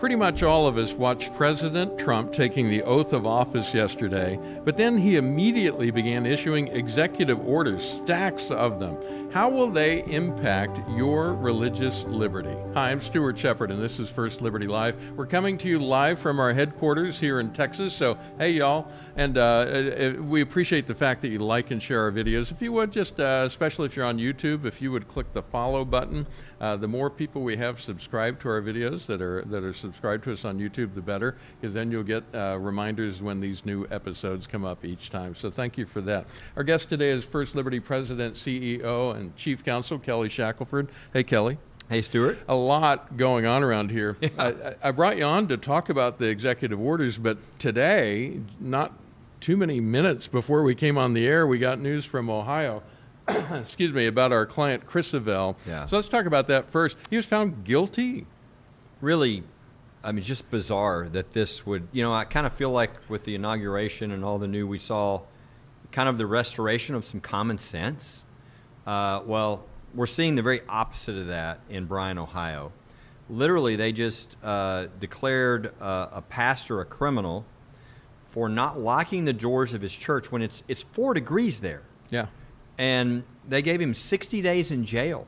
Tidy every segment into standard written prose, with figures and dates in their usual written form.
Pretty much all of us watched President Trump taking the oath of office yesterday, but then he immediately began issuing executive orders, stacks of them. How will they impact your religious liberty? Hi, I'm Stuart Shepard, and this is First Liberty Live. We're coming to you live from our headquarters here in Texas, so hey, y'all. And we appreciate the fact that you like and share our videos. If you would, just especially if you're on YouTube, if you would click the follow button. The more people we have subscribed to our videos that are subscribed to us on YouTube, the better, because then you'll get reminders when these new episodes come up each time. So thank you for that. Our guest today is First Liberty President, CEO, and Chief Counsel, Kelly Shackelford. Hey, Kelly. Hey, Stuart. A lot going on around here. Yeah. I brought you on to talk about the executive orders, but today, not too many minutes before we came on the air, we got news from Ohio. Excuse me, about our client Chris Savelle. Yeah. So let's talk about that first. He was found guilty. Really, I mean, just bizarre that this would, I kind of feel like with the inauguration and all the new, we saw kind of the restoration of some common sense. Well, we're seeing the very opposite of that in Bryan, Ohio. Literally, they just declared a pastor a criminal for not locking the doors of his church when it's 4 degrees there. Yeah. And they gave him 60 days in jail.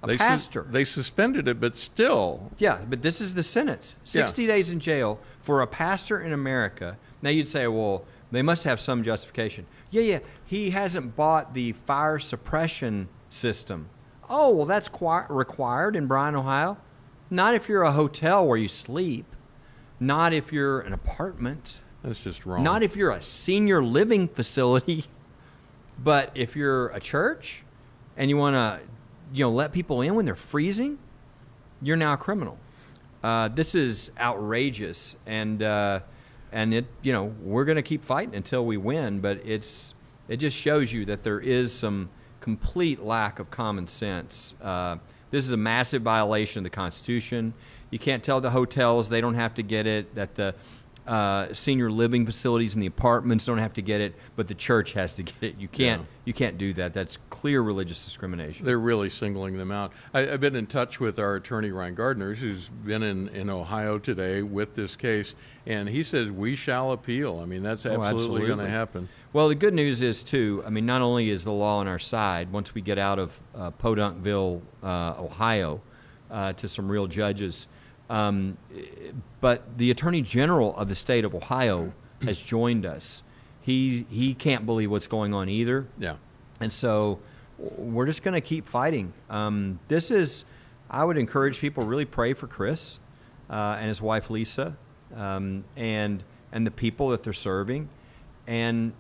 Pastor. They suspended it, but still. Yeah, but this is the sentence. 60 days in jail for a pastor in America. Now you'd say, well, they must have some justification. Yeah, he hasn't bought the fire suppression system. Oh, well, that's required in Bryan, Ohio. Not if you're a hotel where you sleep. Not if you're an apartment. That's just wrong. Not if you're a senior living facility. But if you're a church and you want to, let people in when they're freezing, you're now a criminal. This is outrageous, and it, we're going to keep fighting until we win. But it just shows you that there is some complete lack of common sense. This is a massive violation of the Constitution. You can't tell the hotels they don't have to get it, that the senior living facilities and the apartments don't have to get it, but the church has to get it. You can't do that. That's clear religious discrimination. They're really singling them out. I've been in touch with our attorney, Ryan Gardner, who's been in Ohio today with this case, and he says we shall appeal. I mean, that's absolutely going to happen. Well, the good news is, too, I mean, not only is the law on our side, once we get out of Podunkville, Ohio, to some real judges, but the Attorney General of the state of Ohio has joined us. He can't believe what's going on either. Yeah. And so we're just going to keep fighting. I would encourage people really pray for Chris and his wife Lisa and the people that they're serving, and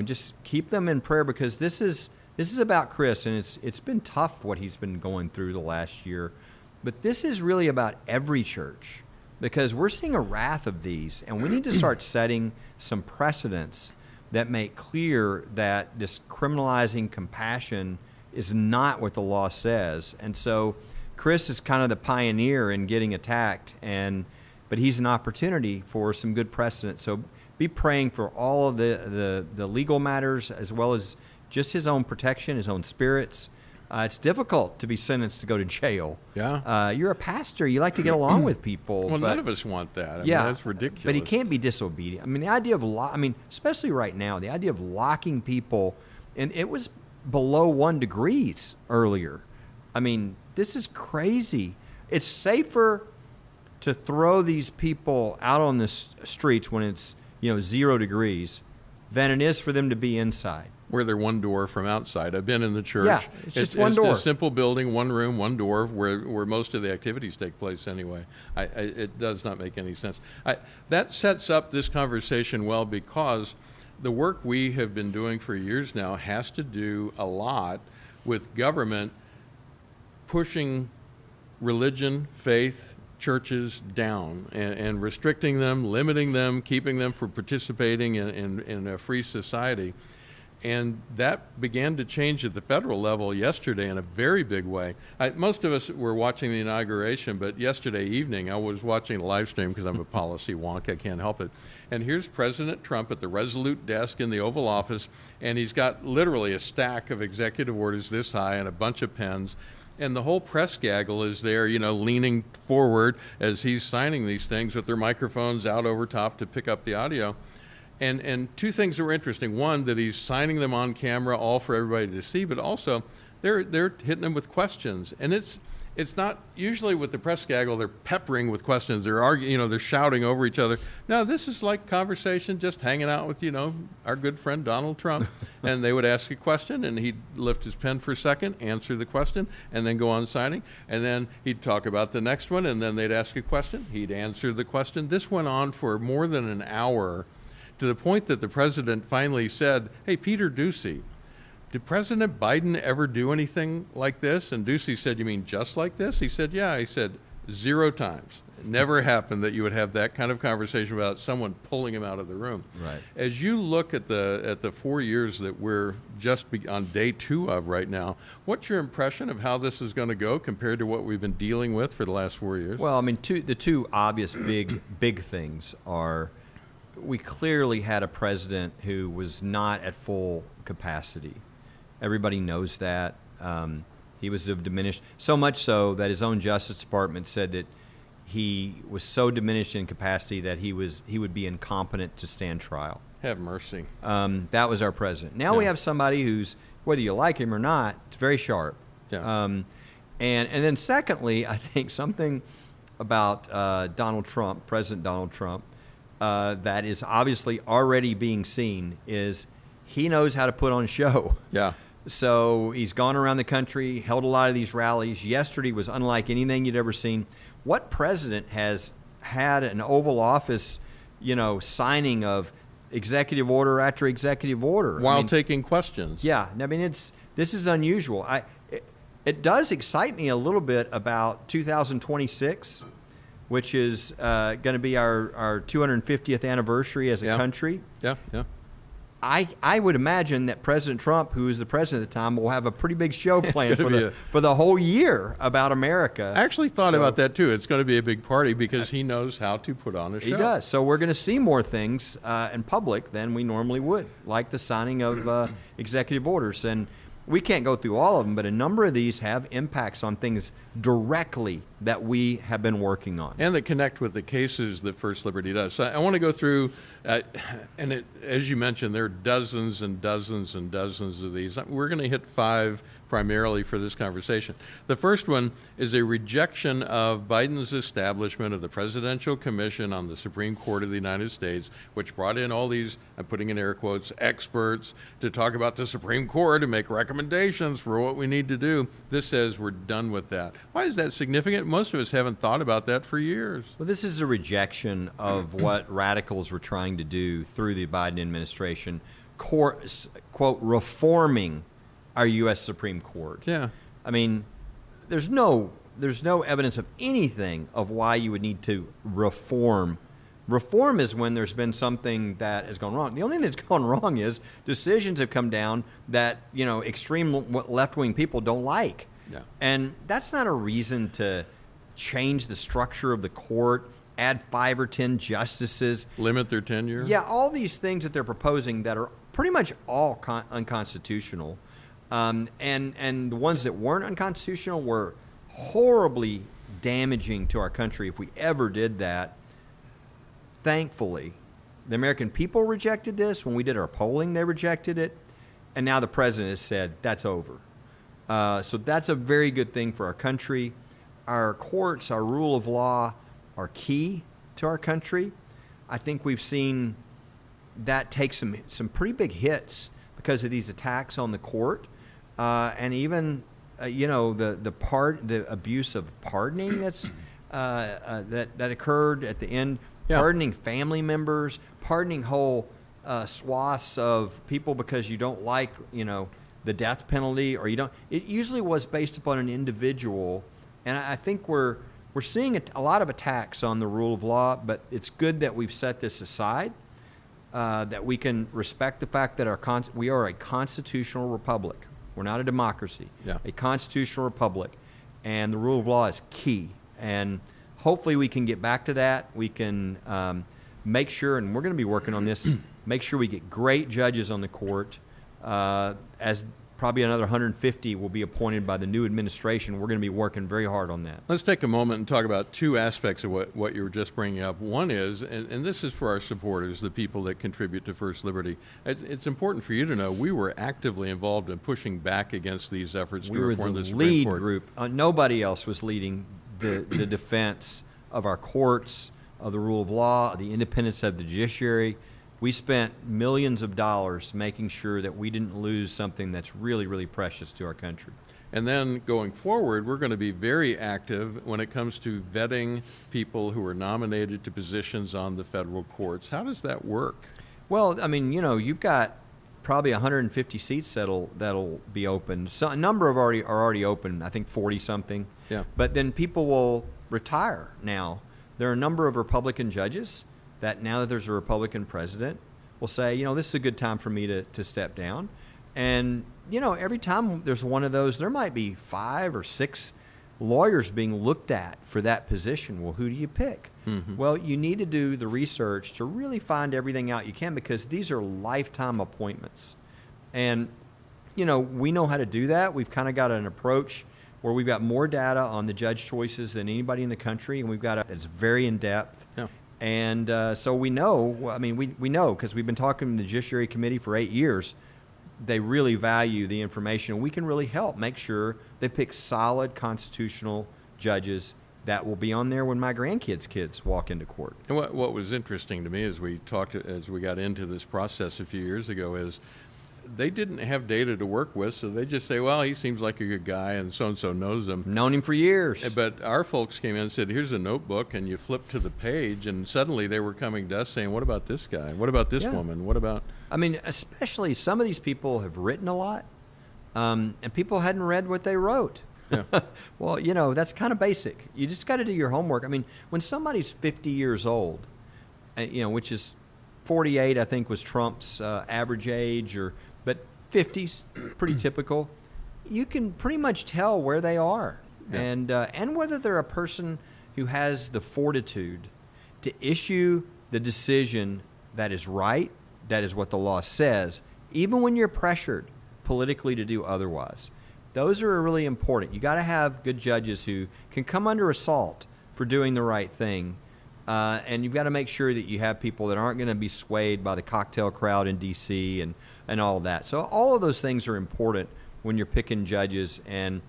just keep them in prayer, because this is about Chris, and it's been tough what he's been going through the last year. But this is really about every church, because we're seeing a wrath of these, and we need to start setting some precedents that make clear that this criminalizing compassion is not what the law says. And so Chris is kind of the pioneer in getting attacked, but he's an opportunity for some good precedent. So be praying for all of the legal matters, as well as just his own protection, his own spirits. It's difficult to be sentenced to go to jail. Yeah. You're a pastor. You like to get along with people. Well, none of us want that. I mean, that's ridiculous. But he can't be disobedient. I mean, the idea of especially right now, the idea of locking people, and it was below 1 degree earlier. I mean, this is crazy. It's safer to throw these people out on the streets when it's 0 degrees than it is for them to be inside. Where they're one door from outside. I've been in the church. Yeah, it's just one door. It's a simple building, one room, one door, where most of the activities take place anyway. It does not make any sense. That sets up this conversation well, because the work we have been doing for years now has to do a lot with government pushing religion, faith, churches down and restricting them, limiting them, keeping them from participating in a free society. And that began to change at the federal level yesterday in a very big way. Most of us were watching the inauguration, but yesterday evening I was watching the live stream because I'm a policy wonk. I can't help it. And here's President Trump at the Resolute desk in the Oval Office, and he's got literally a stack of executive orders this high and a bunch of pens. And the whole press gaggle is there, leaning forward as he's signing these things with their microphones out over top to pick up the audio. And two things that were interesting. One, that he's signing them on camera, all for everybody to see, but also they're hitting them with questions. And it's not usually with the press gaggle, they're peppering with questions. They're arguing, they're shouting over each other. No, this is like conversation, just hanging out with, our good friend Donald Trump. And they would ask a question, and he'd lift his pen for a second, answer the question, and then go on signing. And then he'd talk about the next one, and then they'd ask a question. He'd answer the question. This went on for more than an hour, to the point that the president finally said, "Hey, Peter Doocy, did President Biden ever do anything like this?" And Doocy said, "You mean just like this?" He said, "Yeah." He said, 0 times. It never happened that you would have that kind of conversation without someone pulling him out of the room. Right. As you look at the 4 years that we're just on day 2 of right now, what's your impression of how this is going to go compared to what we've been dealing with for the last 4 years? Well, I mean, the two obvious big things are, we clearly had a president who was not at full capacity. Everybody knows that. He was diminished, so much so that his own Justice Department said that he was so diminished in capacity that he would be incompetent to stand trial. Have mercy. That was our president. Now we have somebody who's, whether you like him or not, it's very sharp. Yeah. And then secondly, I think something about Donald Trump, President Donald Trump, that is obviously already being seen is he knows how to put on a show. Yeah. So he's gone around the country, held a lot of these rallies. Yesterday was unlike anything you'd ever seen. What president has had an Oval Office, signing of executive order after executive order? While taking questions. Yeah. I mean, this is unusual. It does excite me a little bit about 2026, which is going to be our 250th anniversary as a country. Yeah. I would imagine that President Trump, who is the president at the time, will have a pretty big show planned for the whole year about America. I actually thought about that too. It's going to be a big party because he knows how to put on a show. He does. So we're going to see more things in public than we normally would, like the signing of executive orders. And we can't go through all of them, but a number of these have impacts on things directly that we have been working on. And that connect with the cases that First Liberty does. So I want to go through, as you mentioned, there are dozens and dozens and dozens of these. We're going to hit 5 primarily for this conversation. The first one is a rejection of Biden's establishment of the Presidential Commission on the Supreme Court of the United States, which brought in all these, I'm putting in air quotes, experts to talk about the Supreme Court and make recommendations for what we need to do. This says we're done with that. Why is that significant? Most of us haven't thought about that for years. Well, this is a rejection of what radicals were trying to do through the Biden administration, quote, reforming our U.S. Supreme Court. Yeah. I mean, there's no evidence of anything of why you would need to reform. Reform is when there's been something that has gone wrong. The only thing that's gone wrong is decisions have come down that, extreme left-wing people don't like. Yeah. And that's not a reason to change the structure of the court, add 5 or 10 justices. Limit their tenure? Yeah, all these things that they're proposing that are pretty much all unconstitutional. And the ones that weren't unconstitutional were horribly damaging to our country if we ever did that. Thankfully, the American people rejected this. When we did our polling, they rejected it. And now the president has said, that's over. So that's a very good thing for our country. Our courts, our rule of law are key to our country. I think we've seen that take some pretty big hits because of these attacks on the court. And even, the abuse of pardoning that occurred at the end, pardoning family members, pardoning whole swaths of people because you don't like, the death penalty, or you don't. It usually was based upon an individual, and I think we're seeing a lot of attacks on the rule of law. But it's good that we've set this aside, that we can respect the fact that we are a constitutional republic. We're not a democracy. Yeah. A constitutional republic, and the rule of law is key. And hopefully we can get back to that. We can make sure, and we're going to be working on this, make sure we get great judges on the court. As probably another 150 will be appointed by the new administration. We're going to be working very hard on that. Let's take a moment and talk about two aspects of what you were just bringing up. One is, and this is for our supporters, the people that contribute to First Liberty, it's important for you to know we were actively involved in pushing back against these efforts to reform the Supreme Court. We were the lead group. Nobody else was leading the defense of our courts, of the rule of law, the independence of the judiciary. We spent millions of dollars making sure that we didn't lose something that's really, really precious to our country. And then going forward, we're going to be very active when it comes to vetting people who are nominated to positions on the federal courts. How does that work? Well, I mean, you've got probably 150 seats that'll be open. So a number are already open, I think 40 something. Yeah. But then people will retire now. There are a number of Republican judges that now that there's a Republican president will say, this is a good time for me to step down. And, every time there's one of those, there might be 5 or 6 lawyers being looked at for that position. Well, who do you pick? Mm-hmm. Well, you need to do the research to really find everything out you can, because these are lifetime appointments. And, we know how to do that. We've kind of got an approach where we've got more data on the judge choices than anybody in the country, and we've got it's very in-depth. Yeah. And so we know, we know because we've been talking to the Judiciary Committee for 8 years, they really value the information, and we can really help make sure they pick solid constitutional judges that will be on there when my grandkids' kids walk into court. And what was interesting to me as we got into this process a few years ago is they didn't have data to work with, so they just say, well, he seems like a good guy, and so-and-so knows him. Known him for years. But our folks came in and said, here's a notebook, and you flip to the page, and suddenly they were coming to us saying, what about this guy? What about this woman? What about... I mean, especially some of these people have written a lot, and people hadn't read what they wrote. Yeah. Well, that's kind of basic. You just got to do your homework. I mean, when somebody's 50 years old, which is 48, I think, was Trump's average age, but 50's pretty typical. You can pretty much tell where they are, and whether they're a person who has the fortitude to issue the decision that is right, that is what the law says, even when you're pressured politically to do otherwise. Those are really important. You got to have good judges who can come under assault for doing the right thing. And you've got to make sure that you have people that aren't going to be swayed by the cocktail crowd in D.C. and all of that. So all of those things are important when you're picking judges. And,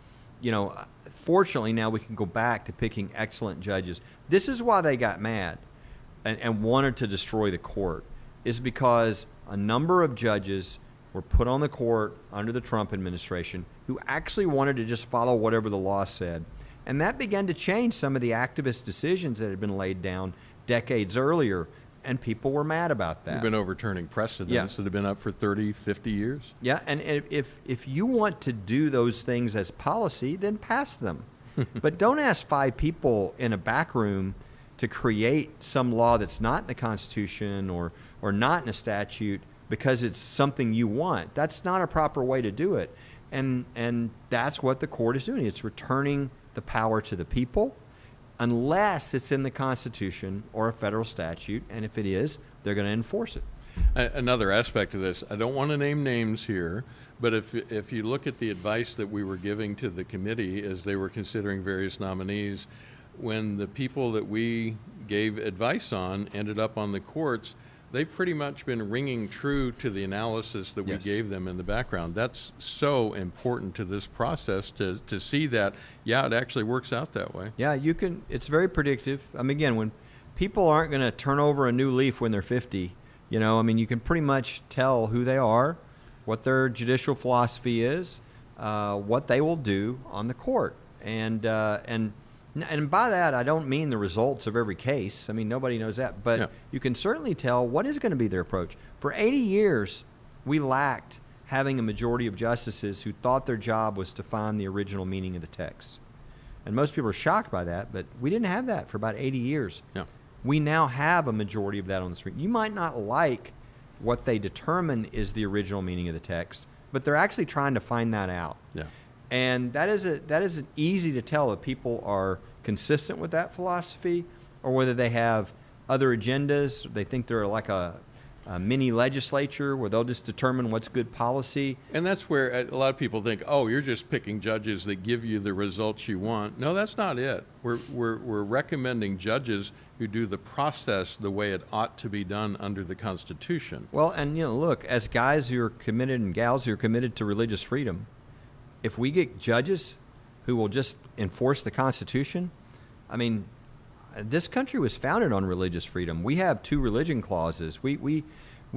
fortunately now we can go back to picking excellent judges. This is why they got mad and wanted to destroy the court, is because a number of judges were put on the court under the Trump administration who actually wanted to just follow whatever the law said. And that began to change some of the activist decisions that had been laid down decades earlier, and people were mad about that. We've been overturning precedents that have been up for 30, 50 years. Yeah, and if you want to do those things as policy, then pass them. But don't ask 5 people in a back room to create some law that's not in the Constitution or not in a statute because it's something you want. That's not a proper way to do it. And that's what the court is doing. It's returning the power to the people, unless it's in the Constitution or a federal statute, and if it is, they're going to enforce it. Another aspect of this, I don't want to name names here, but if you look at the advice that we were giving to the committee as they were considering various nominees, when the people that we gave advice on ended up on the courts, they've pretty much been ringing true to the analysis that we gave them in the background. That's so important to this process to see that, it actually works out that way. Yeah, it's very predictive. I mean, again, when people aren't going to turn over a new leaf when they're 50, you can pretty much tell who they are, what their judicial philosophy is, what they will do on the court. And by that, I don't mean the results of every case. I mean, nobody knows that. But you can certainly tell what is going to be their approach. For 80 years, we lacked having a majority of justices who thought their job was to find the original meaning of the text. And most people are shocked by that, but we didn't have that for about 80 years. Yeah. We now have a majority of that on the Supreme Court. You might not like what they determine is the original meaning of the text, but they're actually trying to find that out. Yeah. And that isn't easy to tell if people are consistent with that philosophy or whether they have other agendas. They think they're like a mini legislature where they'll just determine what's good policy. And that's where a lot of people think, oh, you're just picking judges that give you the results you want. No, that's not it. We're recommending judges who do the process the way it ought to be done under the Constitution. Well, and look, as guys who are committed and gals who are committed to religious freedom, if we get judges who will just enforce the Constitution, I mean, this country was founded on religious freedom. We have 2 religion clauses. We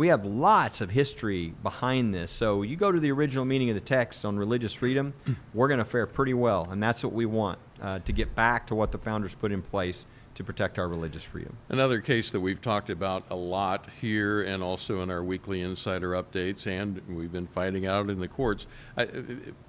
have lots of history behind this. So you go to the original meaning of the text on religious freedom, we're going to fare pretty well. And that's what we want, to get back to what the founders put in place to protect our religious freedom. Another case that we've talked about a lot here and also in our weekly insider updates, and we've been fighting out in the courts.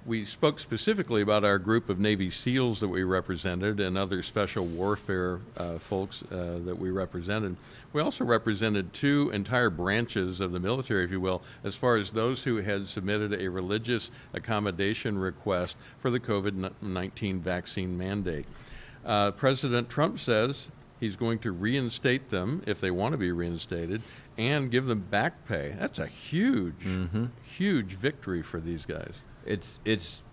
We spoke specifically about our group of Navy SEALs that we represented and other special warfare folks that we represented. We also represented 2 entire branches of the military, if you will, as far as those who had submitted a religious accommodation request for the COVID-19 vaccine mandate. President Trump says he's going to reinstate them if they want to be reinstated and give them back pay. That's a huge, huge victory for these guys. It's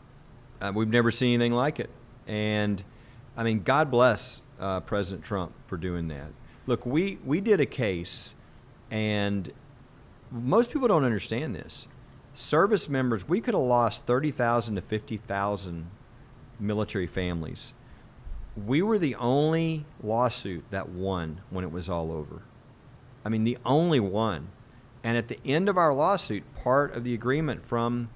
we've never seen anything like it. And, I mean, God bless President Trump for doing that. Look, we did a case, and most people don't understand this. Service members, we could have lost 30,000 to 50,000 military families. We were the only lawsuit that won when it was all over. I mean, the only one. And at the end of our lawsuit, part of the agreement from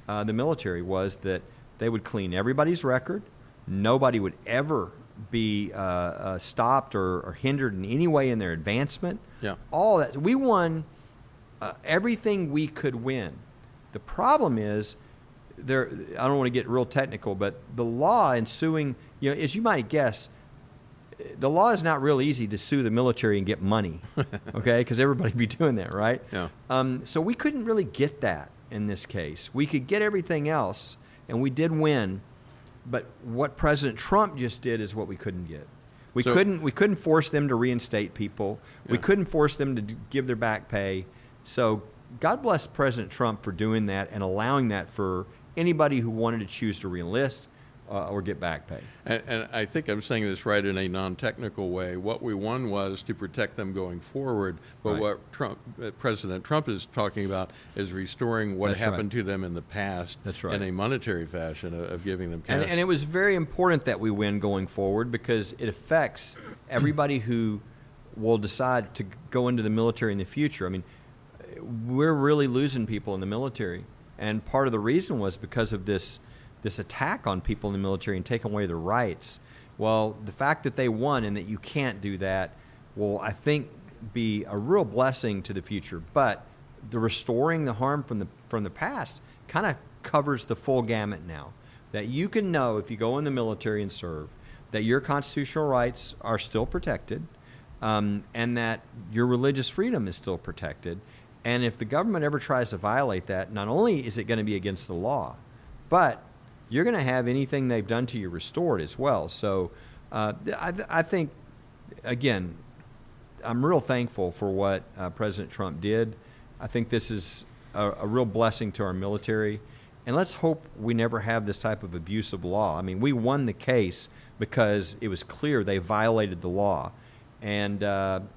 the military was that they would clean everybody's record. Nobody would ever be stopped or hindered in any way in their advancement. Yeah. All that. We won everything we could win. The problem is, I don't want to get real technical, but the law in suing, as you might guess, the law is not real easy to sue the military and get money, okay? Because everybody be doing that, right? Yeah. So we couldn't really get that in this case. We could get everything else, and we did win. But what President Trump just did is what we couldn't get. We couldn't force them to reinstate people. Yeah. We couldn't force them to give their back pay. So God bless President Trump for doing that and allowing that for anybody who wanted to choose to reenlist or get back pay. And I think I'm saying this right in a non-technical way. What we won was to protect them going forward, but Right. what President Trump is talking about is restoring what That's happened right. to them in the past. That's right. In a monetary fashion of giving them cash. And it was very important that we win going forward because it affects everybody who will decide to go into the military in the future. I mean, we're really losing people in the military. And part of the reason was because of this attack on people in the military and taking away their rights. Well, the fact that they won and that you can't do that will, I think, be a real blessing to the future. But the restoring the harm from the past kind of covers the full gamut now. That you can know if you go in the military and serve that your constitutional rights are still protected, and that your religious freedom is still protected. And if the government ever tries to violate that, not only is it going to be against the law, but you're going to have anything they've done to you restored as well. So I think, again, I'm real thankful for what President Trump did. I think this is a real blessing to our military. And let's hope we never have this type of abuse of law. I mean, we won the case because it was clear they violated the law. And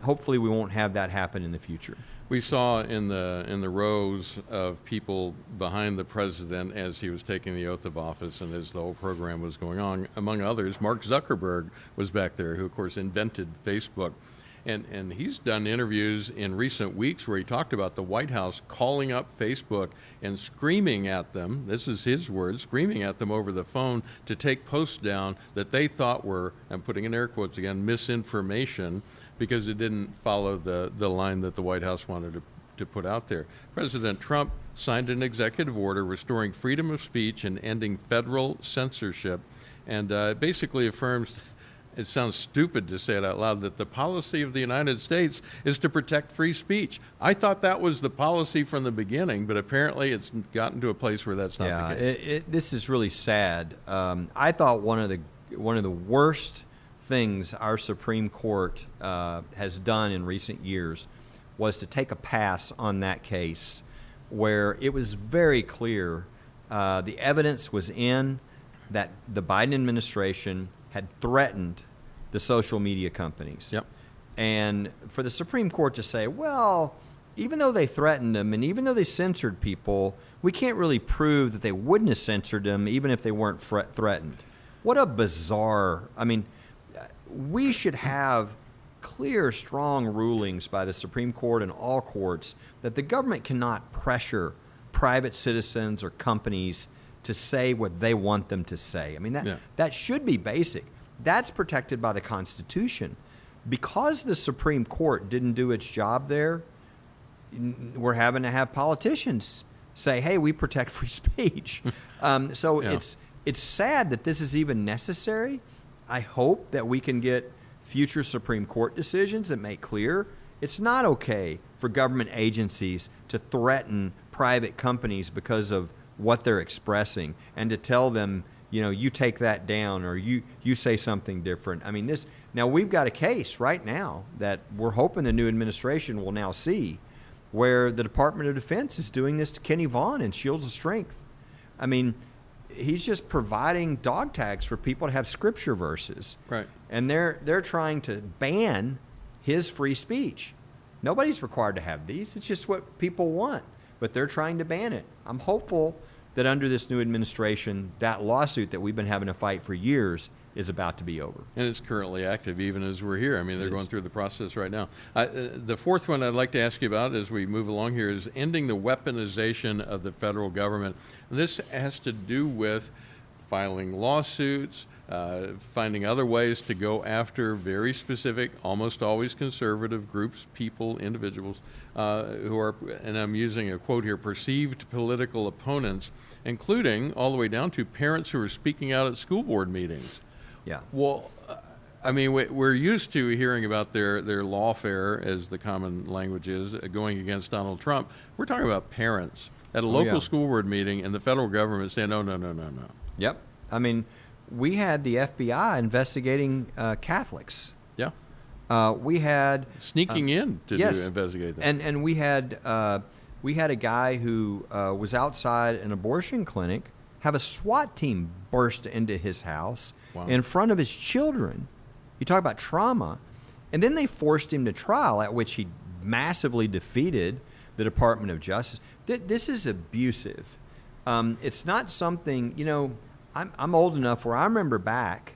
hopefully we won't have that happen in the future. We saw in the rows of people behind the president as he was taking the oath of office and as the whole program was going on, among others, Mark Zuckerberg was back there, who of course invented Facebook. And he's done interviews in recent weeks where he talked about the White House calling up Facebook and screaming at them, this is his words, screaming at them over the phone to take posts down that they thought were, I'm putting in air quotes again, misinformation, because it didn't follow the line that the White House wanted to put out there. President Trump signed an executive order restoring freedom of speech and ending federal censorship, and it basically affirms, it sounds stupid to say it out loud, that the policy of the United States is to protect free speech. I thought that was the policy from the beginning, but apparently it's gotten to a place where that's not the case. This is really sad. I thought one of the worst things our Supreme Court has done in recent years was to take a pass on that case where it was very clear the evidence was in that the Biden administration had threatened the social media companies. Yep. And for the Supreme Court to say, well, even though they threatened them and even though they censored people, we can't really prove that they wouldn't have censored them even if they weren't threatened. What a bizarre, I mean, we should have clear, strong rulings by the Supreme Court and all courts that the government cannot pressure private citizens or companies to say what they want them to say. I mean, that should be basic. That's protected by the Constitution. Because the Supreme Court didn't do its job there, we're having to have politicians say, hey, we protect free speech. It's sad that this is even necessary. I hope that we can get future Supreme Court decisions that make clear it's not okay for government agencies to threaten private companies because of what they're expressing and to tell them, you take that down or you say something different. I mean, now we've got a case right now that we're hoping the new administration will now see where the Department of Defense is doing this to Kenny Vaughn in Shields of Strength. I mean, he's just providing dog tags for people to have scripture verses. Right. And they're trying to ban his free speech. Nobody's required to have these. It's just what people want. But they're trying to ban it. I'm hopeful that under this new administration, that lawsuit that we've been having to fight for years is about to be over. And it's currently active even as we're here. I mean, they're going through the process right now. The fourth one I'd like to ask you about as we move along here is ending the weaponization of the federal government. This has to do with filing lawsuits, finding other ways to go after very specific, almost always conservative groups, people, individuals, who are, and I'm using a quote here, perceived political opponents, including all the way down to parents who are speaking out at school board meetings. Yeah. Well, I mean, we're used to hearing about their lawfare, as the common language is, going against Donald Trump. We're talking about parents at a local school board meeting and the federal government saying, no. Yep. I mean, we had the FBI investigating Catholics. Yeah. We had sneaking in to investigate them. And we had a guy who was outside an abortion clinic have a SWAT team burst into his house in front of his children. You talk about trauma. And then they forced him to trial, at which he massively defeated the Department of Justice. This is abusive. It's not something, I'm old enough where I remember back,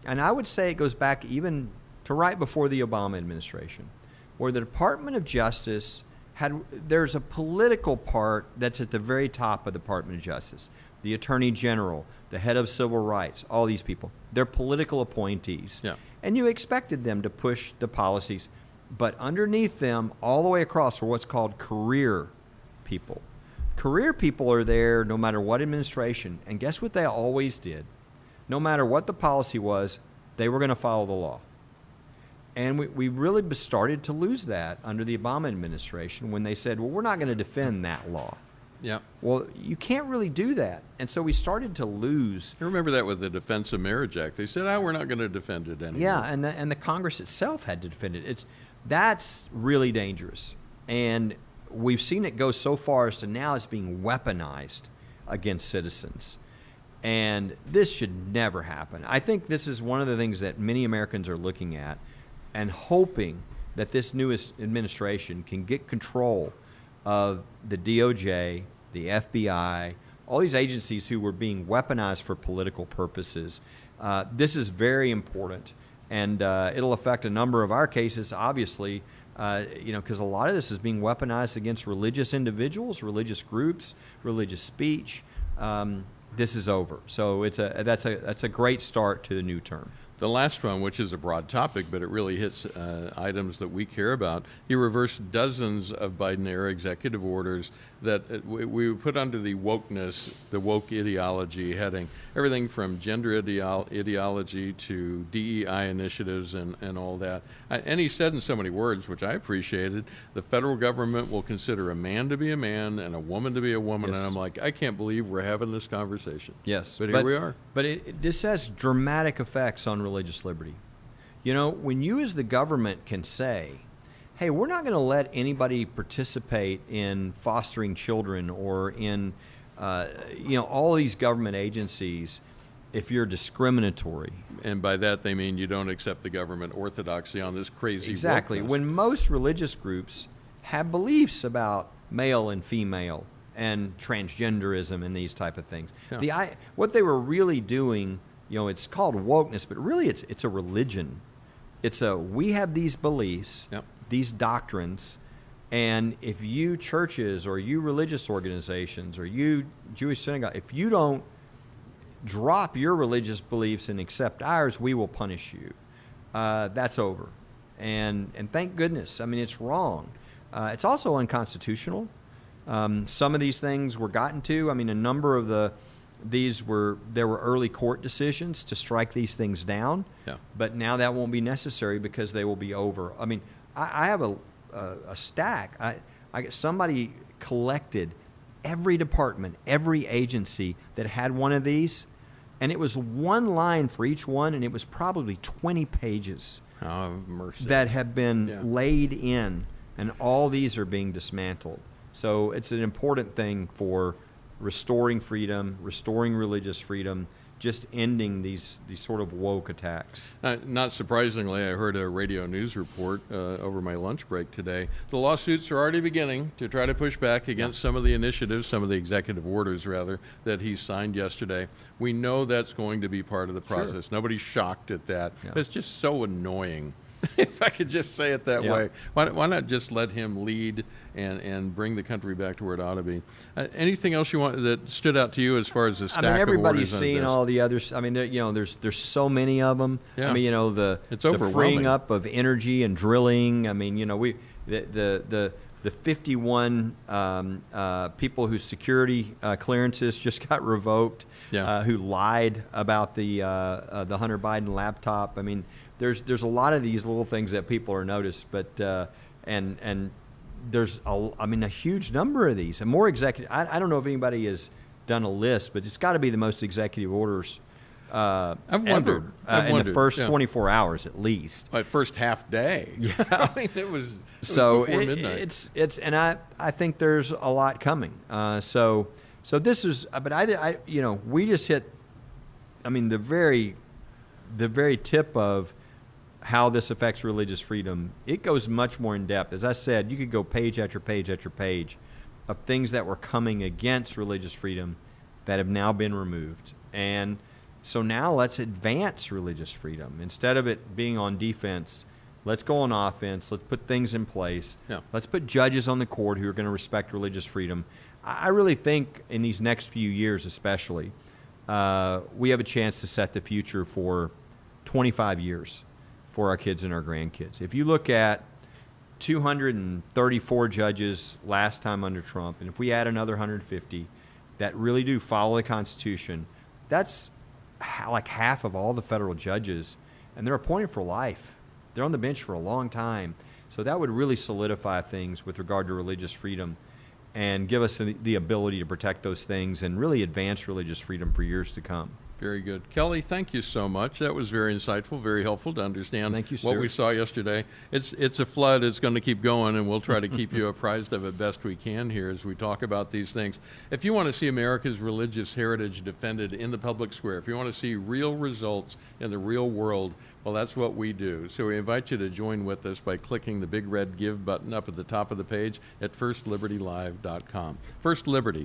and I would say it goes back even to right before the Obama administration, where the Department of Justice there's a political part that's at the very top of the Department of Justice. The Attorney General, the head of civil rights, all these people, they're political appointees. Yeah. And you expected them to push the policies, but underneath them, all the way across, are what's called career people. Career people are there no matter what administration, and guess what they always did? No matter what the policy was, they were going to follow the law. And we really started to lose that under the Obama administration when they said, well, we're not going to defend that law. Yeah. Well, you can't really do that. And so we started to lose. I remember that with the Defense of Marriage Act. They said, we're not going to defend it anymore. Yeah, and the Congress itself had to defend it. That's really dangerous. And we've seen it go so far as to now it's being weaponized against citizens. And this should never happen. I think this is one of the things that many Americans are looking at and hoping that this newest administration can get control of the DOJ, the FBI, all these agencies who were being weaponized for political purposes. This is very important, and it'll affect a number of our cases, obviously, because a lot of this is being weaponized against religious individuals, religious groups, religious speech. This is over. So that's a great start to the new term. The last one, which is a broad topic, but it really hits items that we care about. You reversed dozens of Biden-era executive orders that we put under the wokeness, the woke ideology heading. Everything from gender ideology to DEI initiatives and all that. And he said in so many words, which I appreciated, the federal government will consider a man to be a man and a woman to be a woman. Yes. And I'm like, I can't believe we're having this conversation. Yes. But here we are. But this has dramatic effects on religious liberty. When you as the government can say, hey, we're not going to let anybody participate in fostering children or in, all these government agencies if you're discriminatory. And by that they mean you don't accept the government orthodoxy on this crazy Exactly. wokeness. When most religious groups have beliefs about male and female and transgenderism and these type of things. Yeah. What they were really doing, it's called wokeness, but really it's a religion. We have these beliefs, Yep. these doctrines, and if you churches or you religious organizations or you Jewish synagogue, if you don't drop your religious beliefs and accept ours, we will punish you. That's over. And thank goodness. I mean, it's wrong. It's also unconstitutional. Some of these things were gotten to. I mean, a number of there were early court decisions to strike these things down. Yeah. But now that won't be necessary because they will be over. I mean, I have a stack. Somebody collected every department, every agency that had one of these, and it was one line for each one, and it was probably 20 pages that have been laid in, and all these are being dismantled. So it's an important thing for restoring freedom, restoring religious freedom, just ending these sort of woke attacks. Not surprisingly, I heard a radio news report over my lunch break today. The lawsuits are already beginning to try to push back against some of the initiatives, some of the executive orders, rather, that he signed yesterday. We know that's going to be part of the process. Sure. Nobody's shocked at that. Yeah. But it's just so annoying. If I could just say it that way. Why not just let him lead and bring the country back to where it ought to be? Anything else you want that stood out to you as far as the stack of orders? Everybody's on seeing this? all the others. I mean, there's so many of them. Yeah. I mean, the overwhelming. freeing up of energy and drilling. I mean, the 51 people whose security clearances just got revoked, who lied about the Hunter Biden laptop. I mean, there's a lot of these little things that people are noticed, but and there's a huge number of these and more executive. I don't know if anybody has done a list, but it's got to be the most executive orders I've wondered in the first 24 hours at least. First half day. Yeah, I mean it was so before midnight. It's and I think there's a lot coming. So this is, but I we just hit, the very tip of how this affects religious freedom. It goes much more in depth. As I said, you could go page after page after page of things that were coming against religious freedom that have now been removed. And so now let's advance religious freedom. Instead of it being on defense, let's go on offense. Let's put things in place. Yeah. Let's put judges on the court who are going to respect religious freedom. I really think in these next few years especially, we have a chance to set the future for 25 years for our kids and our grandkids. If you look at 234 judges last time under Trump, and if we add another 150 that really do follow the Constitution, that's like half of all the federal judges, and they're appointed for life. They're on the bench for a long time. So that would really solidify things with regard to religious freedom and give us the ability to protect those things and really advance religious freedom for years to come. Very good. Kelly, thank you so much. That was very insightful, very helpful to understand Thank you, sir. what we saw yesterday. It's a flood. It's going to keep going, and we'll try to keep you apprised of it best we can here as we talk about these things. If you want to see America's religious heritage defended in the public square, if you want to see real results in the real world, well, that's what we do. So we invite you to join with us by clicking the big red Give button up at the top of the page at firstlibertylive.com. First Liberty,